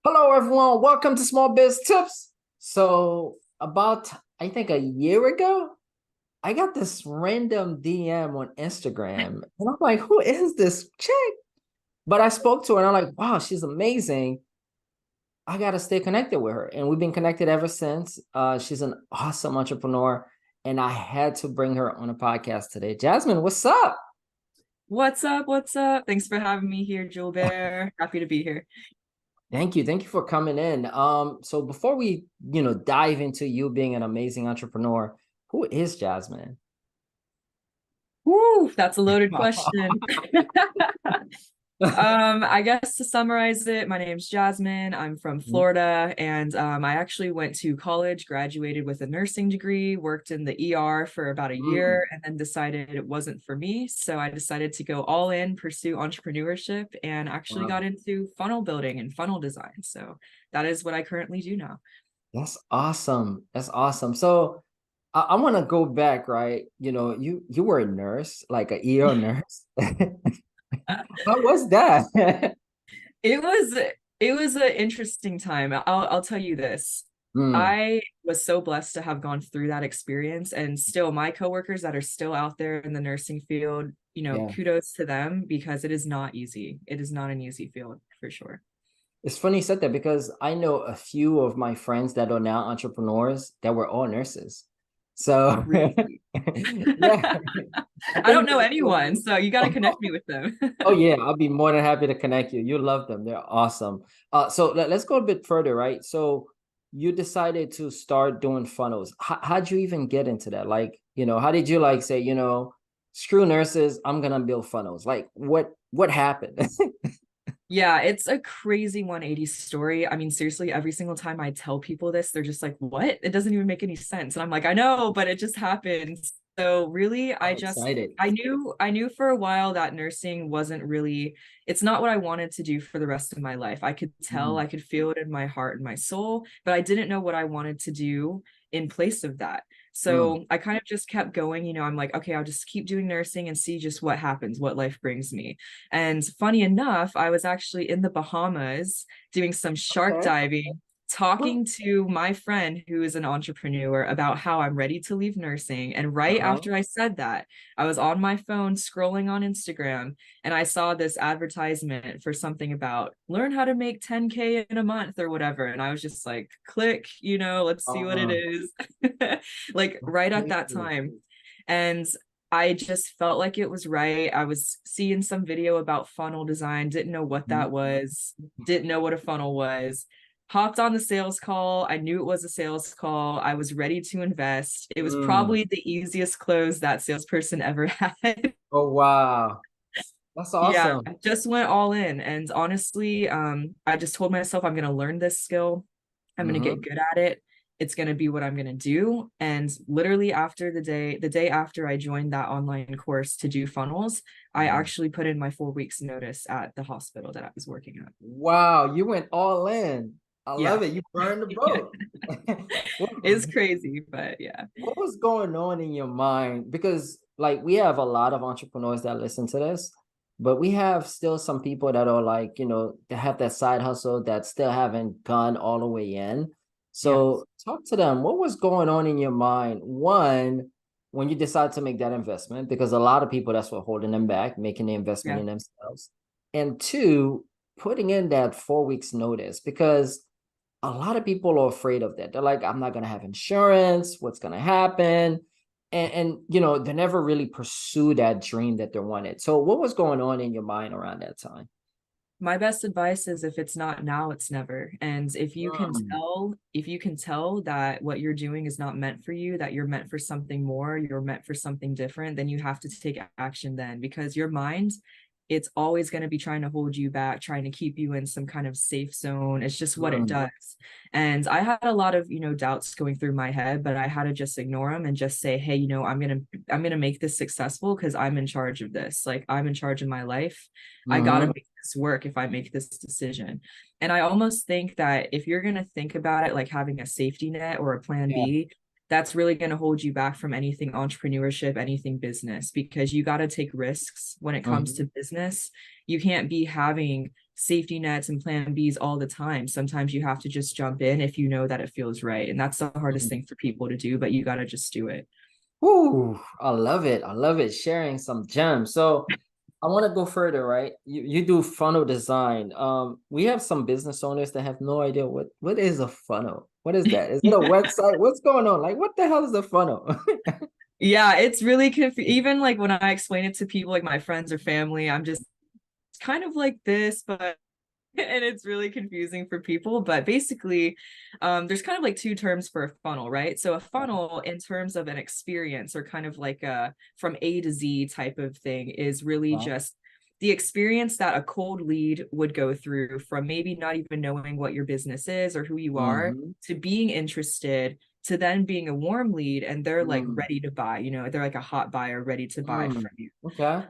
Hello, everyone. Welcome to Small Biz Tips. So, about I think a year ago, I got this random DM on Instagram, and I'm like, "Who is this chick?" But I spoke to her, and I'm like, "Wow, she's amazing. I gotta stay connected with her." And we've been connected ever since. She's an awesome entrepreneur, and I had to bring her on a podcast today. Jasmine, what's up? What's up? What's up? Thanks for having me here, Jewel Bear. Happy to be here. Thank you for coming in. So before we, dive into you being an amazing entrepreneur, who is Jasmine? Woo, that's a loaded question. I guess to summarize it, my name's Jasmine. I'm from Florida, and I actually went to college, graduated with a nursing degree, worked in the ER for about a Mm, year, and then decided it wasn't for me. So I decided to go all in, pursue entrepreneurship, and actually wow, got into funnel building and funnel design. So that is what I currently do now. that's awesome. That's awesome. So I want to go back, right? You were a nurse, like a ER nurse. How was that? It was it was an interesting time. I'll tell you this. Mm, I was so blessed to have gone through that experience, and still my coworkers that are still out there in the nursing field, yeah. kudos to them because it is not easy. It is not an easy field for sure. It's funny you said that because I know a few of my friends that are now entrepreneurs that were all nurses. So Really. yeah, I I don't think know anyone, so you got to connect me with them. oh yeah, I'll be more than happy to connect you. You love them. They're awesome. So let's go a bit further, right? So you decided to start doing funnels. How'd you even get into that? Like, how did you like say, screw nurses, I'm gonna build funnels. Like what happened? Yeah, it's a crazy 180 story. I mean, seriously, every single time I tell people this, they're just like, "What? It doesn't even make any sense." And I'm like, "I know, but it just happens." So really, I'm excited. I knew for a while that nursing wasn't really, it's not what I wanted to do for the rest of my life. I could tell, Mm, I could feel it in my heart and my soul, but I didn't know what I wanted to do in place of that. mm, So I kind of just kept going, I'm like, okay, I'll just keep doing nursing and see just what happens, what life brings me. And funny enough, I was actually in the Bahamas doing some shark okay. diving, talking to my friend who is an entrepreneur about how I'm ready to leave nursing. And right Uh-huh. after I said that, I was on my phone scrolling on Instagram and I saw this advertisement for something about learn how to make 10K in a month or whatever. And I was just like, click, let's see what it Uh-huh. is. Like right at that time. And I just felt like it was right. I was seeing some video about funnel design, didn't know what that was, didn't know what a funnel was. Hopped on the sales call. I knew it was a sales call. I was ready to invest. It was Mm. probably the easiest close that salesperson ever had. Oh wow. That's Yeah, awesome. I just went all in. And honestly, I just told myself I'm going to learn this skill. I'm going to get Mm-hmm. good at it. It's going to be what I'm going to do. And literally after the day after I joined that online course to do funnels, I actually put in my 4 weeks notice at the hospital that I was working at. Wow, you went all in. I Yeah. love it. You burned the boat. What, It's crazy, but yeah. what was going on in your mind? Because like we have a lot of entrepreneurs that listen to this, but we have still some people that are like, they have that side hustle that still haven't gone all the way in. Yeah. So talk to them. What was going on in your mind? One, when you decide to make that investment, because a lot of people that's what holding them back, making the investment Yeah. in themselves. And two, putting in that 4 weeks notice because a lot of people are afraid of that. They're like, I'm not gonna have insurance. What's gonna happen? And they never really pursue that dream that they wanted. So what was going on in your mind around that time? My best advice is if it's not now, it's never. And Mm, if you can tell that what you're doing is not meant for you, that you're meant for something more, you're meant for something different, then you have to take action then because your mind, it's always going to be trying to hold you back, trying to keep you in some kind of safe zone. It's just what it mm, does. And I had a lot of, doubts going through my head, but I had to just ignore them and just say, hey, I'm going to make this successful because I'm in charge of this. Like I'm in charge of my life. I got to mm, make this work if I make this decision. And I almost think that if you're going to think about it like having a safety net or a plan yeah. B, that's really going to hold you back from anything entrepreneurship, anything business, because you got to take risks when it comes Mhm. to business. You can't be having safety nets and plan Bs all the time. Sometimes you have to just jump in if you know that it feels right. And that's the hardest thing for people to do, but you got to just do it. Ooh, I love it. I love it. Sharing some gems. So I want to go further, right? You do funnel design. We have some business owners that have no idea what is a funnel. What is that? Is it a website? What's going on? Like, what the hell is a funnel? Yeah, it's really even like when I explain it to people like my friends or family, I'm just kind of like this, but and it's really confusing for people. But basically, there's kind of like two terms for a funnel, right? So a funnel in terms of an experience or kind of like a from A to Z type of thing is really Wow. just the experience that a cold lead would go through from maybe not even knowing what your business is or who you are Mm-hmm. to being interested to then being a warm lead and they're like Mm, ready to buy, they're like a hot buyer ready to buy mm. from you. Okay.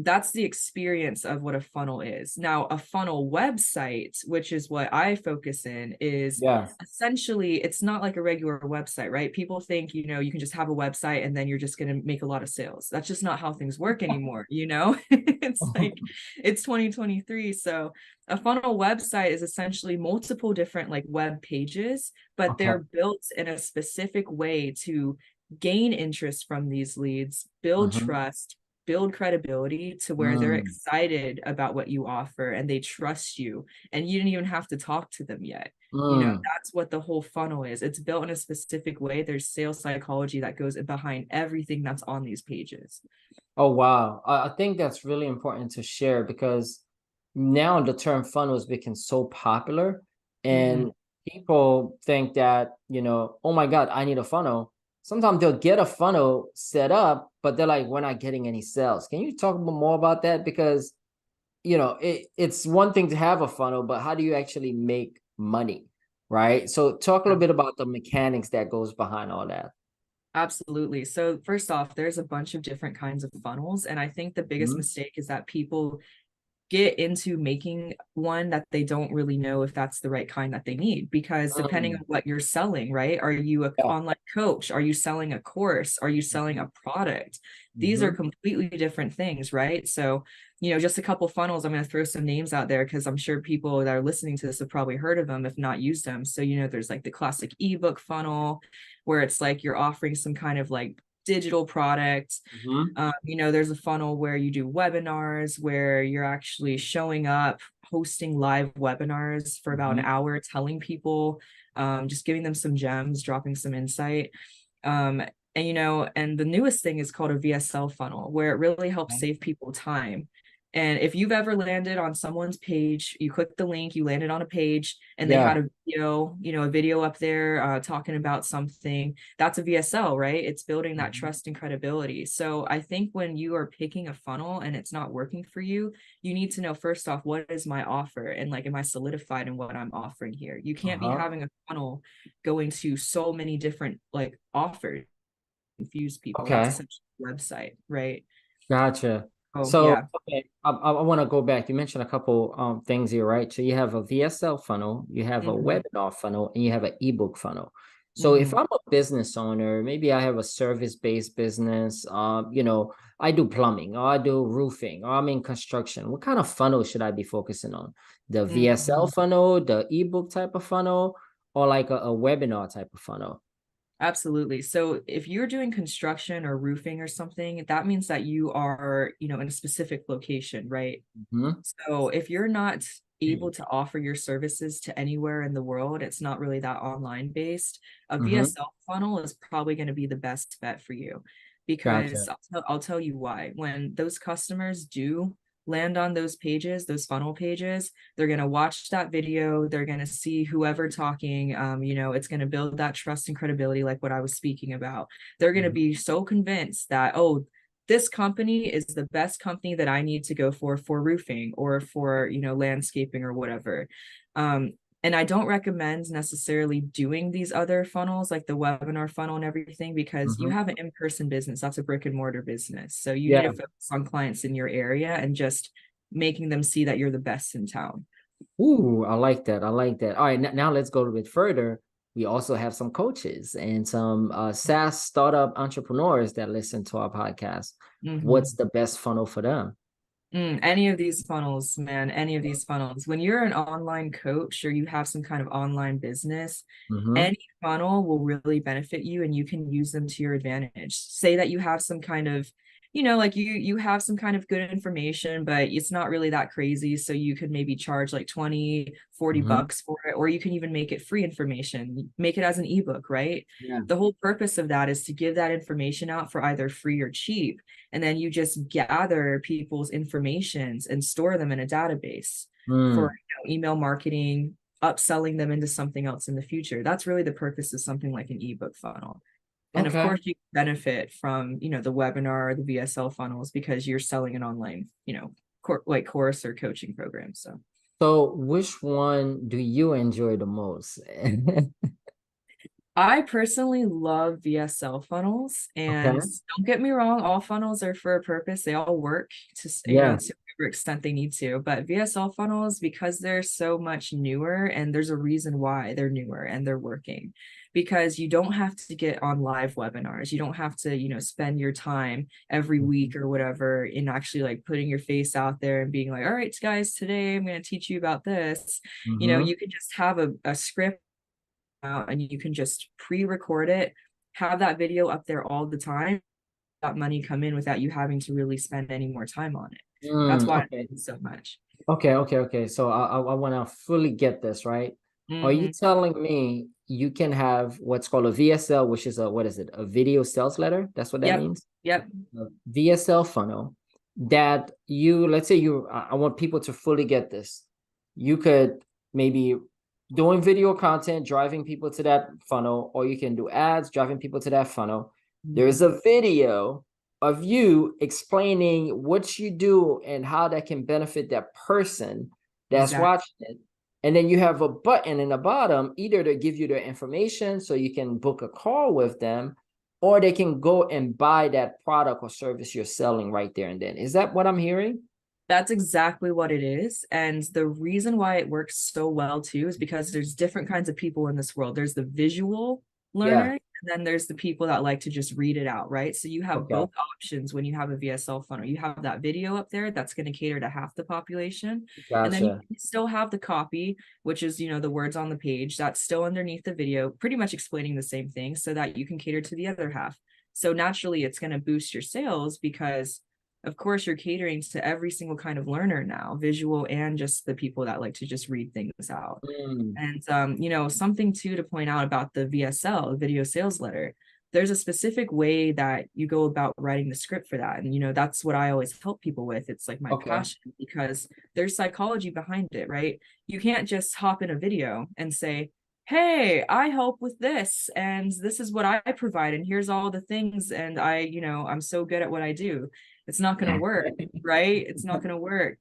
That's the experience of what a funnel is. Now, a funnel website, which is what I focus in, is Yeah. essentially it's not like a regular website, right? People think, you can just have a website and then you're just going to make a lot of sales. That's just not how things work anymore. It's like it's 2023. So a funnel website is essentially multiple different like web pages, but Okay. they're built in a specific way to gain interest from these leads, build Mm-hmm. trust, build credibility to where they're Mm, excited about what you offer and they trust you and you didn't even have to talk to them yet. mm. That's what the whole funnel is. It's built in a specific way. There's sales psychology that goes behind everything that's on these pages. Oh, wow. I think that's really important to share because now the term funnel is becoming so popular Mm-hmm. and people think that, oh my God, I need a funnel. Sometimes they'll get a funnel set up, but they're like, we're not getting any sales. Can you talk more about that? Because, it's one thing to have a funnel, but how do you actually make money? Right. So talk a little bit about the mechanics that goes behind all that. Absolutely. So first off, there's a bunch of different kinds of funnels. And I think the biggest Mhm. mistake is that people get into making one that they don't really know if that's the right kind that they need because depending on Mm. what you're selling, right? Are you an Yeah. online coach? Are you selling a course? Are you selling a product? These are Mhm. completely different things, right? So, just a couple funnels. I'm going to throw some names out there because I'm sure people that are listening to this have probably heard of them, if not used them. So, there's like the classic ebook funnel where it's like you're offering some kind of like digital product. Mhm. There's a funnel where you do webinars where you're actually showing up, hosting live webinars for about an Mhm. hour, telling people, just giving them some gems, dropping some insight. Um, and the newest thing is called a VSL funnel, where it really helps save people time. And if you've ever landed on someone's page, you click the link, you landed on a page, and they had Yeah. a video up there talking about something. That's a VSL, right? It's building that Mhm. trust and credibility. So I think when you are picking a funnel and it's not working for you, you need to know first off, what is my offer? And like, am I solidified in what I'm offering here? You can't be Uh-huh. having a funnel going to so many different like offers, confuse people. That's Okay. essentially a website, right? Gotcha. Oh, So, yeah. okay, I want to go back. You mentioned a couple things here, right? So you have a VSL funnel, you have a Mm-hmm. webinar funnel, and you have an ebook funnel. So if Mm-hmm. I'm a business owner, maybe I have a service-based business, I do plumbing or I do roofing or I'm in construction. What kind of funnel should I be focusing on? The VSL Mm-hmm. funnel, the ebook type of funnel, or like a webinar type of funnel? Absolutely. So if you're doing construction or roofing or something, that means that you are, in a specific location, right? Hmm. So if you're not able to offer your services to anywhere in the world, it's not really that online based. A Hmm. VSL funnel is probably going to be the best bet for you because Gotcha. I'll tell you why. When those customers do land on those pages, those funnel pages, they're going to watch that video. They're going to see whoever talking. It's going to build that trust and credibility, like what I was speaking about. They're going to Mhm. be so convinced that, oh, this company is the best company that I need to go for roofing or for, landscaping or whatever. And I don't recommend necessarily doing these other funnels like the webinar funnel and everything because you Mhm. have an in-person business. That's a brick and mortar business. So you need to Yeah. focus on clients in your area and just making them see that you're the best in town. Ooh, I like that. I like that. All right, now let's go a bit further. We also have some coaches and some SaaS startup entrepreneurs that listen to our podcast. Mm-hmm. What's the best funnel for them? Any of these funnels, man, any of these funnels. When you're an online coach or you have some kind of online business, Mm-hmm. any funnel will really benefit you and you can use them to your advantage. Say that you have some kind of, like you have some kind of good information, but it's not really that crazy. So you could maybe charge like 20, 40 Mm-hmm. bucks for it, or you can even make it free information, make it as an ebook, right? Yeah. The whole purpose of that is to give that information out for either free or cheap, and then you just gather people's informations and store them in a database for Mm. email marketing, upselling them into something else in the future. That's really the purpose of something like an ebook funnel. And of Okay. course you benefit from, the webinar or the VSL funnels because you're selling an online, like course or coaching program. So So which one do you enjoy the most? I personally love VSL funnels, and Okay. don't get me wrong, all funnels are for a purpose. They all work to, Yeah. to whatever extent they need to. But VSL funnels, because they're so much newer, and there's a reason why they're newer and they're working, because you don't have to get on live webinars. You don't have to, spend your time every week or whatever in actually like putting your face out there and being like, all right, guys, today I'm going to teach you about this. Mm-hmm. You can just have a script out and you can just pre-record it, have that video up there all the time, that money come in without you having to really spend any more time on it. That's Mm, why I love okay. it so much. Okay. So I want to fully get this, right? Are you Hmm. telling me you can have what's called a VSL, which is a, what is it? A video sales letter? That's what that Yep. means? Yep. A VSL funnel that you, let's say I want people to fully get this. You could maybe doing video content, driving people to that funnel, or you can do ads, driving people to that funnel. Mhm. There's a video of you explaining what you do and how that can benefit that person that's Exactly. watching it. And then you have a button in the bottom, either to give you their information so you can book a call with them, or they can go and buy that product or service you're selling right there and then. Is that what I'm hearing? That's exactly what it is. And the reason why it works so well too is because there's different kinds of people in this world. There's the visual Yeah. learner, and then there's the people that like to just read it out, right? So you have Okay. both options when you have a VSL funnel. You have that video up there that's going to cater to half the population. And then you Gotcha. still have the copy, which is, the words on the page that's still underneath the video, pretty much explaining the same thing so that you can cater to the other half. So naturally, it's going to boost your sales because of course you're catering to every single kind of learner now, visual and just the people that like to just read things out. Mm, And something too to point out about the VSL, video sales letter, there's a specific way that you go about writing the script for that. And that's what I always help people with. It's like my okay. passion because there's psychology behind it, right? You can't just hop in a video and say, hey, I help with this and this is what I provide and here's all the things and I'm so good at what I do. It's not going to work, right? It's not going to work.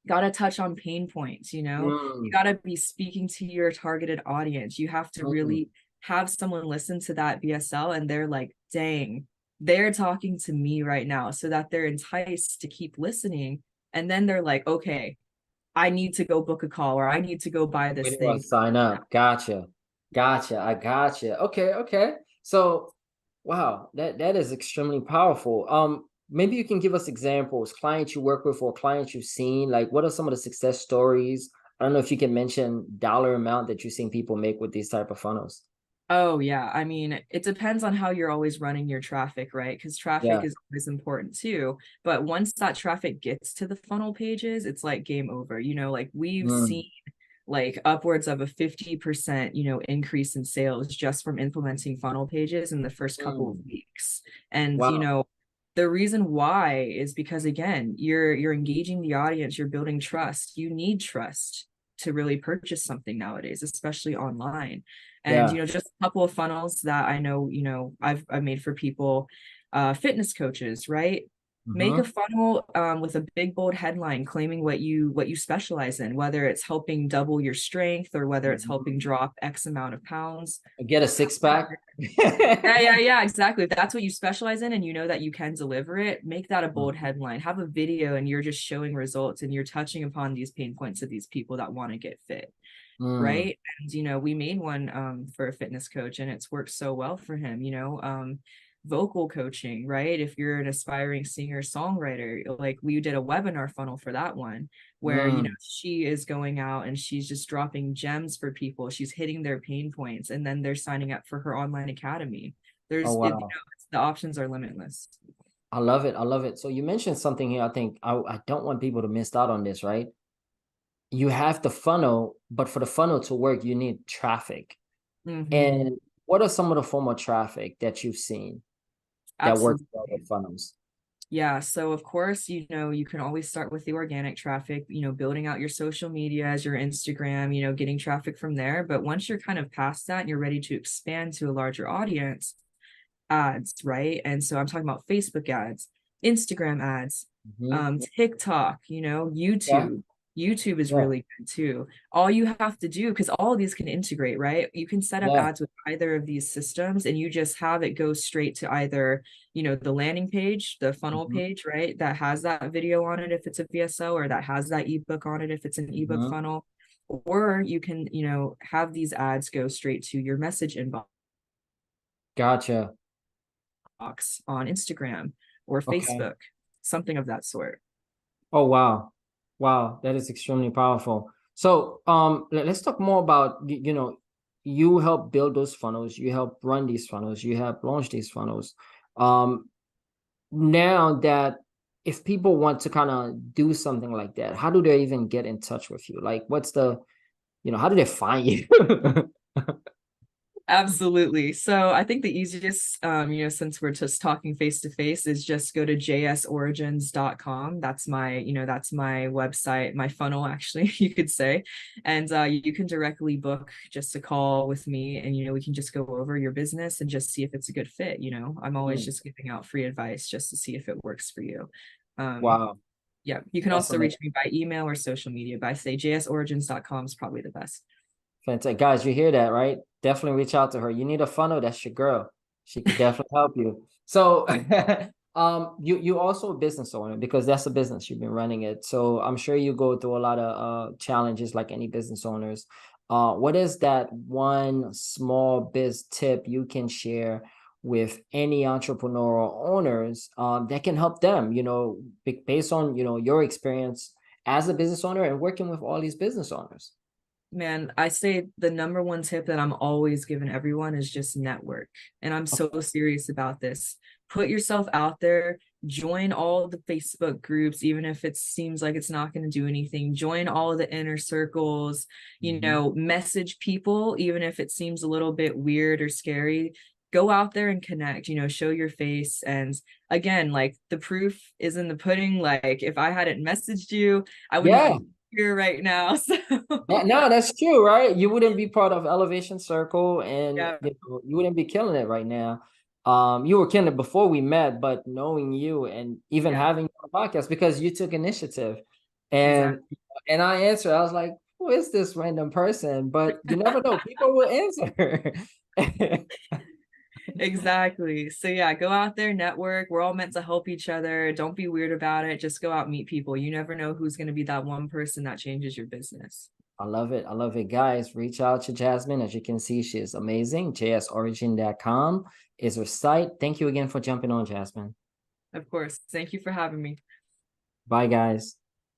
Got to touch on pain points, you Mm, got to be speaking to your targeted audience. You have to mm. really have someone listen to that VSL and they're like, dang, they're talking to me right now, so that they're enticed to keep listening. And then they're like, okay, I need to go book a call or I need to go buy Where this do I thing. sign up? Gotcha. Gotcha. I gotcha. Okay. So, wow, that is extremely powerful. Maybe you can give us examples, clients you work with or clients you've seen. Like, what are some of the success stories? I don't know if you can mention dollar amount that you've seen people make with these type of funnels. Oh yeah, I mean, it depends on how you're always running your traffic, right? Because traffic Yeah. is always important too. But once that traffic gets to the funnel pages, it's like game over. Like we've Mm, seen like upwards of a 50%, increase in sales just from implementing funnel pages in the first couple of mm. weeks. And Wow. the reason why is because again, you're engaging the audience, you're building trust. You need trust to really purchase something nowadays, especially online. And Yeah. just a couple of funnels that I know, I've made for people, fitness coaches, right? Make a Mm-hmm. funnel with a big bold headline claiming what you specialize in, whether it's helping double your strength or whether it's helping Mm-hmm. drop X amount of pounds. Get a six pack. Yeah, exactly. If that's what you specialize in and you know that you can deliver it, make that a Mm, bold headline. Have a video and you're just showing results and you're touching upon these pain points of these people that want to get fit, mm, right? And we made one for a fitness coach and it's worked so well for him. vocal coaching, right? If you're an aspiring singer songwriter, like we did a webinar funnel for that one where, you know, Mm. she is going out and she's just dropping gems for people. She's hitting their pain points and then they're signing up for her online academy. Oh, You wow. know, the options are limitless. I love it. I love it. So you mentioned something here. I think I don't want people to miss out on this, right? You have the funnel, but for the funnel to work, you need traffic. Mm-hmm. And what are some of the form of traffic that you've seen that works well Absolutely. with funnels? Yeah, so of course, you know, you can always start with the organic traffic, you know, building out your social media as your Instagram, you know, getting traffic from there. But once you're kind of past that and you're ready to expand to a larger audience, ads, right? And so I'm talking about Facebook ads, Instagram ads, Hmm. TikTok, you know, Yeah, YouTube. YouTube is yeah, really good too. All you have to do, because all of these can integrate, right? You can set up yeah. ads with either of these systems and you just have it go straight to either, you know, the landing page, the funnel Hmm. page, right? That has that video on it if it's a VSO, or that has that ebook on it if it's an ebook Hmm. funnel. Or you can, you know, have these ads go straight to your message inbox Gotcha. on Instagram or Okay. Facebook, something of that sort. Oh, wow. Wow, that is extremely powerful. So, let's talk more about, you help build those funnels, you help run these funnels, you help launch these funnels. Um, Now that if people want to kind of do something like that, how do they even get in touch with you? Like, how do they find you? Absolutely. So I think the easiest, you know, since we're just talking face to face, is just go to jsorigins.com. That's my, you know, that's my website, my funnel, actually, you could say. And you can directly book just a call with me and, you know, we can just go over your business and just see if it's a good fit. You know, I'm always Hmm. just giving out free advice just to see if it works for you. Um, Wow, yeah, you can that's also amazing. reach me by email or social media, but I say jsorigins.com is probably the best. Fantastic. Guys, you hear that, right? Definitely reach out to her. You need a funnel, that's your girl. She could definitely help you. So, you also a business owner because that's a business. You've been running it. So I'm sure you go through a lot of challenges like any business owners. What is that one small biz tip you can share with any entrepreneurial owners that can help them, based on, your experience as a business owner and working with all these business owners? Man, I say the number one tip that I'm always giving everyone is just network. And I'm so serious about this. Put yourself out there, join all the Facebook groups, even if it seems like it's not going to do anything. Join all of the inner circles, you Mhm. know, message people, even if it seems a little bit weird or scary. Go out there and connect, you know, show your face. And again, like the proof is in the pudding. Like if I hadn't messaged you, I wouldn't Yeah. even be here right now. So No, that's true, right? You wouldn't be part of Elevation Circle and yeah, you wouldn't be killing it right now. You were killing it before we met, but knowing you and even yeah, having a podcast because you took initiative. And exactly. and I answered, I was like, who is this random person? But you never know, people will answer. Exactly. So yeah, go out there, network. We're all meant to help each other. Don't be weird about it. Just go out, meet people. You never know who's going to be that one person that changes your business. I love it. I love it. Guys, reach out to Jasmine. As you can see, she is amazing. JSOrigin.com is her site. Thank you again for jumping on, Jasmine. Of course. Thank you for having me. Bye, guys.